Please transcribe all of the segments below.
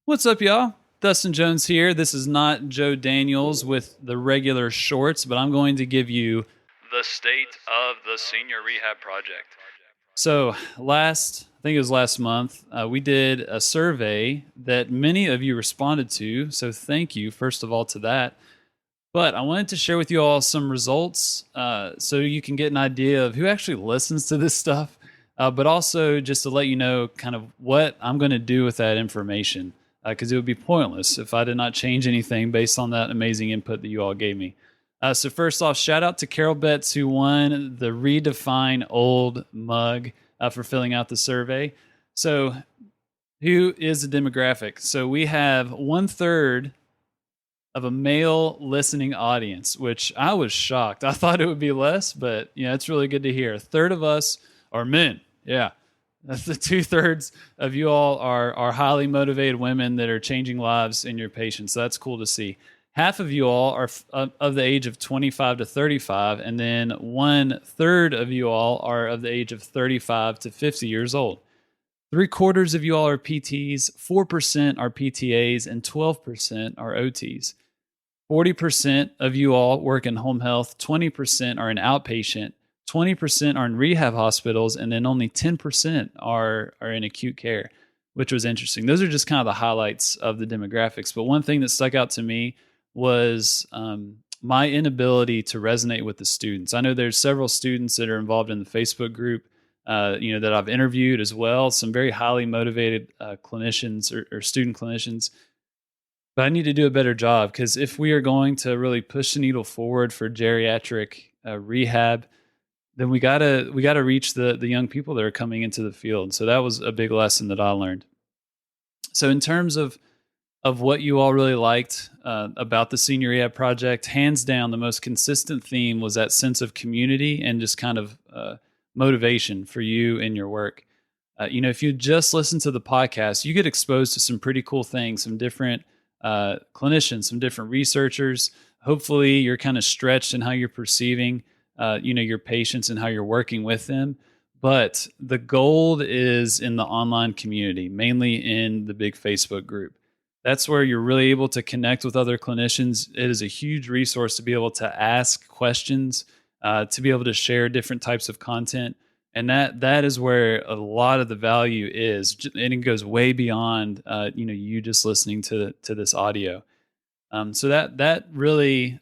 What's up, y'all? Dustin Jones here. This is not Joe Daniels with the regular shorts, but I'm going to give you the state of the senior rehab project. So, I think it was last month, we did a survey that many of you responded to. So, thank you, first of all, to that. But I wanted to share with you all some results so you can get an idea of who actually listens to this stuff, but also just to let you know kind of what I'm going to do with that information because it would be pointless if I did not change anything based on that amazing input that you all gave me. So first off, shout out to Carol Betts who won the Redefine Old mug for filling out the survey. So who is the demographic? So we have 1/3 of a male listening audience, which I was shocked. I thought it would be less, but it's really good to hear. A third of us are men. Yeah. That's the 2/3 of you all are highly motivated women that are changing lives in your patients. So that's cool to see. Half of you all are of the age of 25 to 35, and then 1/3 of you all are of the age of 35 to 50 years old. 3/4 of you all are PTs, 4% are PTAs, and 12% are OTs. 40% of you all work in home health, 20% are in outpatient, 20% are in rehab hospitals, and then only 10% are in acute care, which was interesting. Those are just kind of the highlights of the demographics. But one thing that stuck out to me was my inability to resonate with the students. I know there's several students that are involved in the Facebook group, that I've interviewed as well, some very highly motivated clinicians or student clinicians. But I need to do a better job because if we are going to really push the needle forward for geriatric rehab, then we gotta reach the young people that are coming into the field. So that was a big lesson that I learned. So in terms of what you all really liked about the Senior Rehab Project, hands down, the most consistent theme was that sense of community and just kind of motivation for you in your work. If you just listen to the podcast, you get exposed to some pretty cool things, some different clinicians, some different researchers. Hopefully you're kind of stretched in how you're perceiving your patients and how you're working with them. But the gold is in the online community, mainly in the big Facebook group. That's where you're really able to connect with other clinicians. It is a huge resource to be able to ask questions, to be able to share different types of content. And that is where a lot of the value is. And it goes way beyond, you just listening to this audio. So that really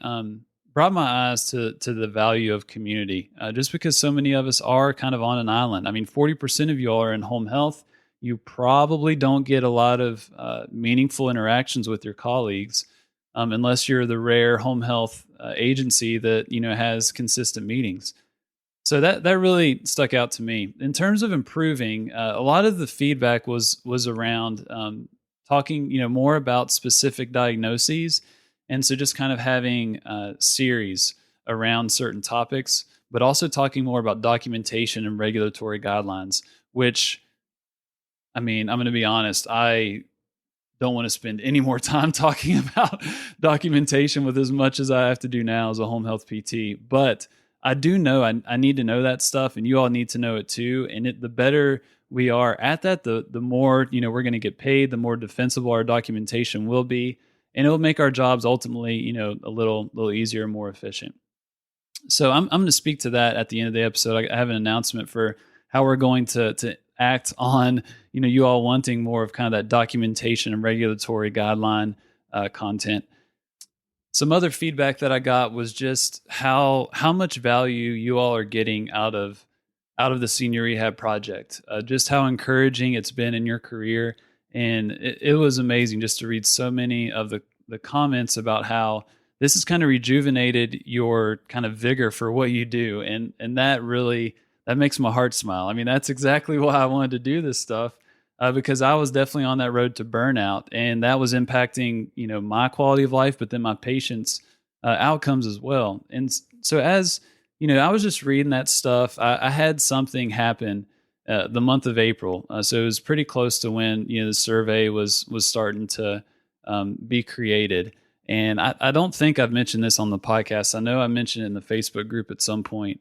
brought my eyes to the value of community, just because so many of us are kind of on an island. I mean, 40% of you all are in home health. You probably don't get a lot of meaningful interactions with your colleagues unless you're the rare home health agency that has consistent meetings. So that really stuck out to me. In terms of improving, a lot of the feedback was around talking, more about specific diagnoses. And so just kind of having a series around certain topics, but also talking more about documentation and regulatory guidelines, which, I mean, I'm going to be honest, I don't want to spend any more time talking about documentation with as much as I have to do now as a home health PT. But I do know I need to know that stuff, and you all need to know it too. And the better we are at that, the more we're going to get paid, the more defensible our documentation will be, and it'll make our jobs ultimately a little easier, more efficient. So I'm going to speak to that at the end of the episode. I have an announcement for how we're going to act on you all wanting more of kind of that documentation and regulatory guideline content. Some other feedback that I got was just how much value you all are getting out of the Senior Rehab Project, just how encouraging it's been in your career. And it was amazing just to read so many of the comments about how this has kind of rejuvenated your kind of vigor for what you do. And that makes my heart smile. I mean, that's exactly why I wanted to do this stuff. Because I was definitely on that road to burnout, and that was impacting, my quality of life, but then my patients' outcomes as well. And so as, I was just reading that stuff. I had something happen the month of April. So it was pretty close to when, the survey was starting to be created. And I don't think I've mentioned this on the podcast. I know I mentioned it in the Facebook group at some point.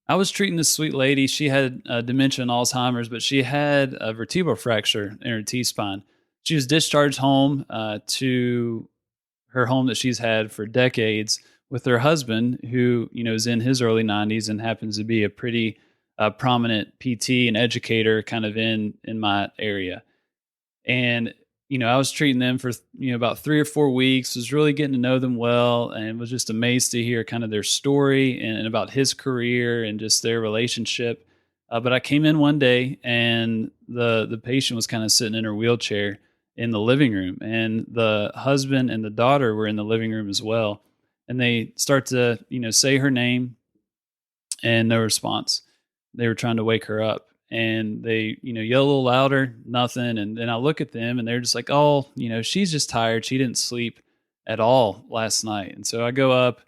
I was treating this sweet lady. She had dementia and Alzheimer's, but she had a vertebral fracture in her T-spine. she was discharged home to her home that she's had for decades with her husband, who is in his early 90s and happens to be a pretty prominent PT and educator, kind of in my area. And I was treating them for about 3 or 4 weeks. Was really getting to know them well, and was just amazed to hear kind of their story and about his career and just their relationship. But I came in one day, and the patient was kind of sitting in her wheelchair in the living room, and the husband and the daughter were in the living room as well. And they start to say her name, and no response. They were trying to wake her up, and they yell a little louder, nothing. And then I look at them, and they're just like, oh, she's just tired, she didn't sleep at all last night. And so I go up,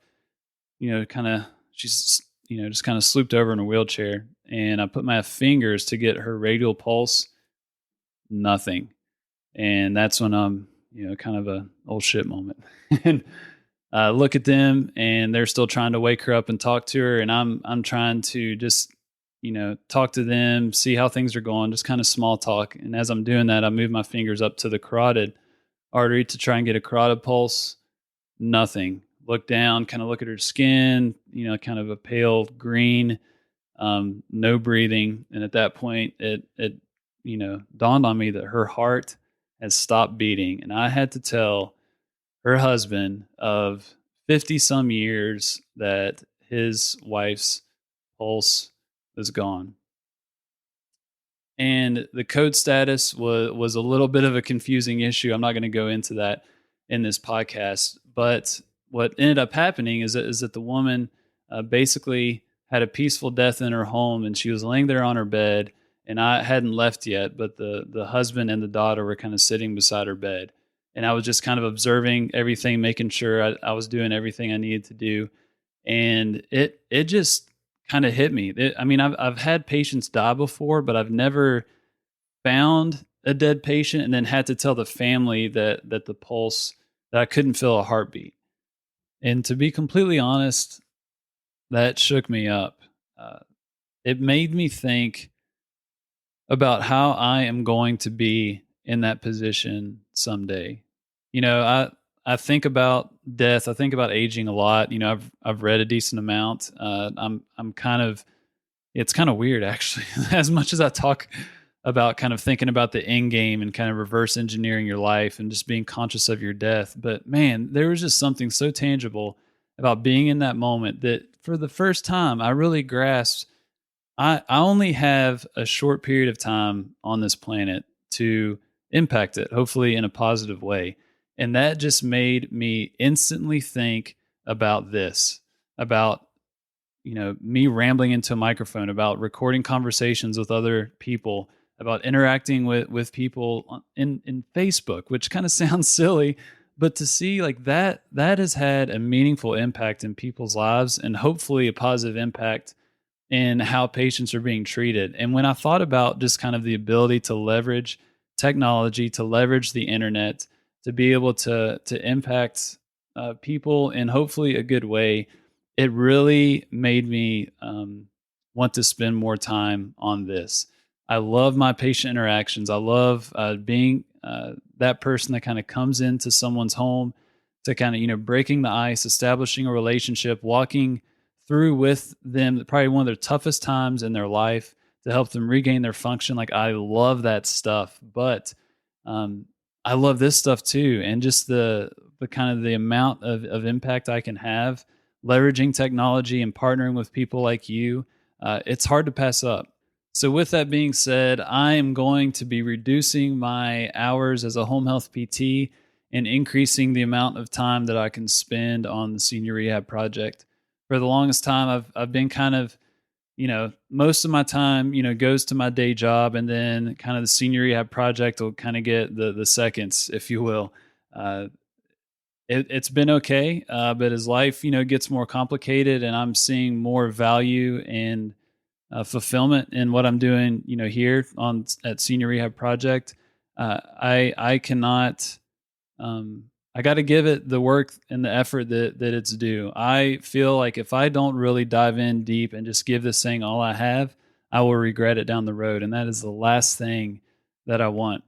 kind of, she's just kind of slooped over in a wheelchair, and I put my fingers to get her radial pulse. Nothing. And that's when I'm kind of a old shit moment. And look at them, and they're still trying to wake her up and talk to her, and I'm trying to just talk to them, see how things are going, just kind of small talk. And as I'm doing that, I move my fingers up to the carotid artery to try and get a carotid pulse. Nothing. Look down, kind of look at her skin, kind of a pale green, no breathing. And at that point, it dawned on me that her heart has stopped beating, and I had to tell her husband of 50 some years that his wife's pulse was gone. And the code status was a little bit of a confusing issue. I'm not going to go into that in this podcast, but what ended up happening is that the woman basically had a peaceful death in her home, and she was laying there on her bed, and I hadn't left yet, but the husband and the daughter were kind of sitting beside her bed. And I was just kind of observing everything, making sure I was doing everything I needed to do. And it just kind of hit me. I mean, I've had patients die before, but I've never found a dead patient and then had to tell the family that the pulse, that I couldn't feel a heartbeat. And to be completely honest, that shook me up. It made me think about how I am going to be in that position someday. I think about death. I think about aging a lot. I've read a decent amount. I'm kind of, it's kind of weird actually. As much as I talk about kind of thinking about the end game and kind of reverse engineering your life and just being conscious of your death, but man, there was just something so tangible about being in that moment that for the first time I really grasped. I only have a short period of time on this planet to impact it, hopefully in a positive way. And that just made me instantly think about this, about, me rambling into a microphone, about recording conversations with other people, about interacting with people in Facebook, which kind of sounds silly, but to see like that has had a meaningful impact in people's lives, and hopefully a positive impact in how patients are being treated. And when I thought about just kind of the ability to leverage technology, to leverage the internet, to be able to impact people in hopefully a good way, it really made me want to spend more time on this. I love my patient interactions. I love being that person that kind of comes into someone's home to kind of, breaking the ice, establishing a relationship, walking through with them probably one of their toughest times in their life to help them regain their function. Like, I love that stuff, but I love this stuff too. And just the kind of the amount of impact I can have leveraging technology and partnering with people like you, it's hard to pass up. So with that being said, I am going to be reducing my hours as a home health PT and increasing the amount of time that I can spend on the senior rehab project. For the longest time, I've been kind of, most of my time, goes to my day job, and then kind of the senior rehab project will kind of get the seconds, if you will. It's been okay, but as life, gets more complicated, and I'm seeing more value and fulfillment in what I'm doing, here at Senior Rehab Project, I cannot. I got to give it the work and the effort that it's due. I feel like if I don't really dive in deep and just give this thing all I have, I will regret it down the road, and that is the last thing that I want.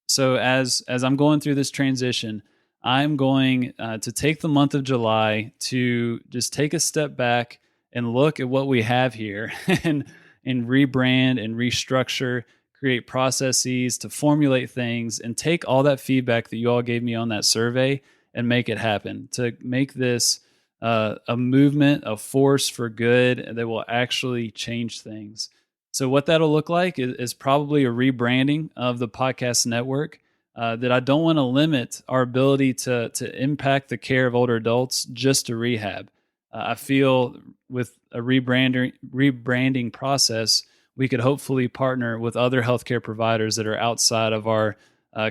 So as I'm going through this transition, I'm going to take the month of July to just take a step back and look at what we have here and rebrand and restructure, create processes to formulate things and take all that feedback that you all gave me on that survey and make it happen, to make this a movement, a force for good that will actually change things. So what that'll look like is probably a rebranding of the podcast network. That I don't want to limit our ability to impact the care of older adults just to rehab. I feel with a rebranding process, we could hopefully partner with other healthcare providers that are outside of our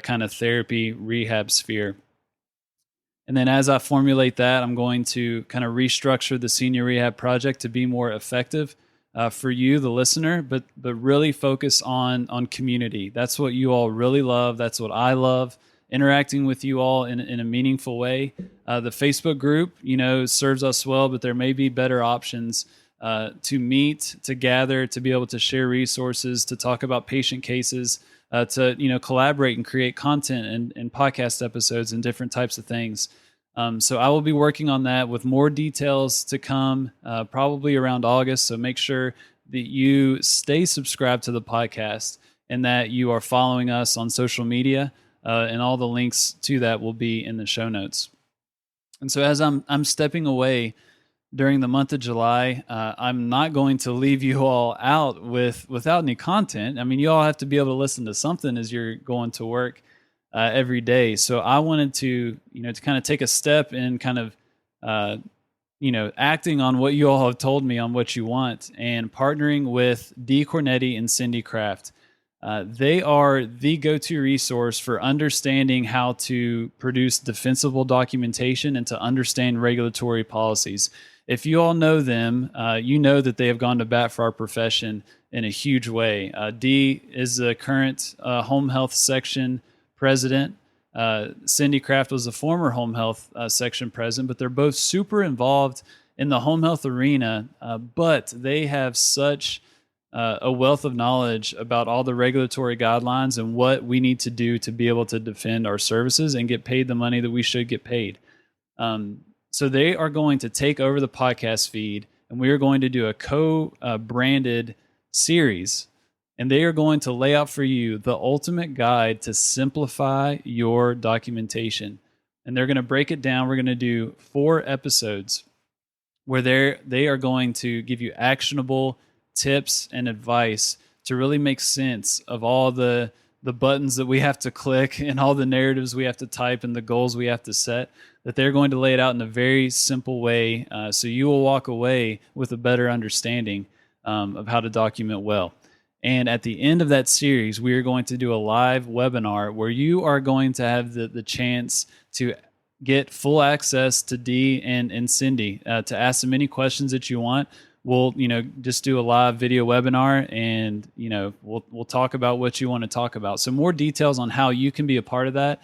kind of therapy rehab sphere. And then as I formulate that, I'm going to kind of restructure the senior rehab project to be more effective for you, the listener, but really focus on community. That's what you all really love. That's what I love, interacting with you all in a meaningful way. The Facebook group, serves us well, but there may be better options to meet, to gather, to be able to share resources, to talk about patient cases, to collaborate and create content and podcast episodes and different types of things. So I will be working on that with more details to come, probably around August. So make sure that you stay subscribed to the podcast and that you are following us on social media, and all the links to that will be in the show notes. And so as I'm stepping away during the month of July, I'm not going to leave you all out without any content. I mean, you all have to be able to listen to something as you're going to work every day. So I wanted to kind of take a step in kind of, acting on what you all have told me on what you want and partnering with Dee Cornetti and Cindy Kraft. They are the go-to resource for understanding how to produce defensible documentation and to understand regulatory policies. If you all know them, you know that they have gone to bat for our profession in a huge way. Dee is the current home health section president. Cindy Kraft was a former home health section president, but they're both super involved in the home health arena, but they have such a wealth of knowledge about all the regulatory guidelines and what we need to do to be able to defend our services and get paid the money that we should get paid. So they are going to take over the podcast feed, and we are going to do a co-branded series. And they are going to lay out for you the ultimate guide to simplify your documentation. And they're going to break it down. We're going to do 4 episodes where they are going to give you actionable tips and advice to really make sense of all the buttons that we have to click and all the narratives we have to type and the goals we have to set, that they're going to lay it out in a very simple way, so you will walk away with a better understanding of how to document well. And at the end of that series, we are going to do a live webinar where you are going to have the chance to get full access to Dee and Cindy to ask them any questions that you want. We'll just do a live video webinar, and we'll talk about what you want to talk about. So more details on how you can be a part of that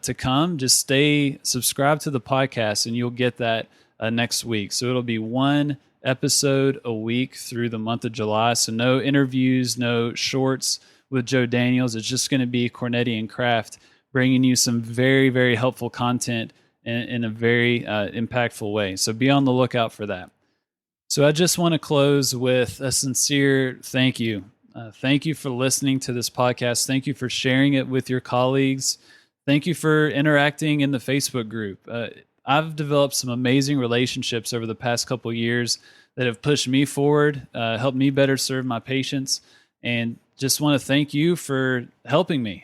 to come. Just stay subscribed to the podcast, and you'll get that next week. So it'll be 1 episode a week through the month of July. So no interviews, no shorts with Joe Daniels. It's just going to be Cornetti and Kraft bringing you some very, very helpful content in a very impactful way. So be on the lookout for that. So I just want to close with a sincere thank you. Thank you for listening to this podcast. Thank you for sharing it with your colleagues. Thank you for interacting in the Facebook group. I've developed some amazing relationships over the past couple of years that have pushed me forward, helped me better serve my patients, and just want to thank you for helping me.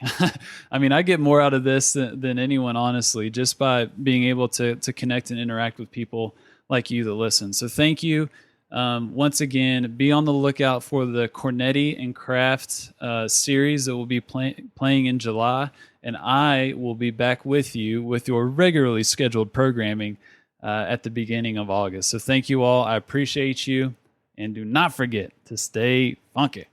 I mean, I get more out of this than anyone, honestly, just by being able to connect and interact with people like you that listen. So thank you. Once again, be on the lookout for the Cornetti and Kraft series that will be playing in July. And I will be back with you with your regularly scheduled programming at the beginning of August. So thank you all. I appreciate you. And do not forget to stay funky.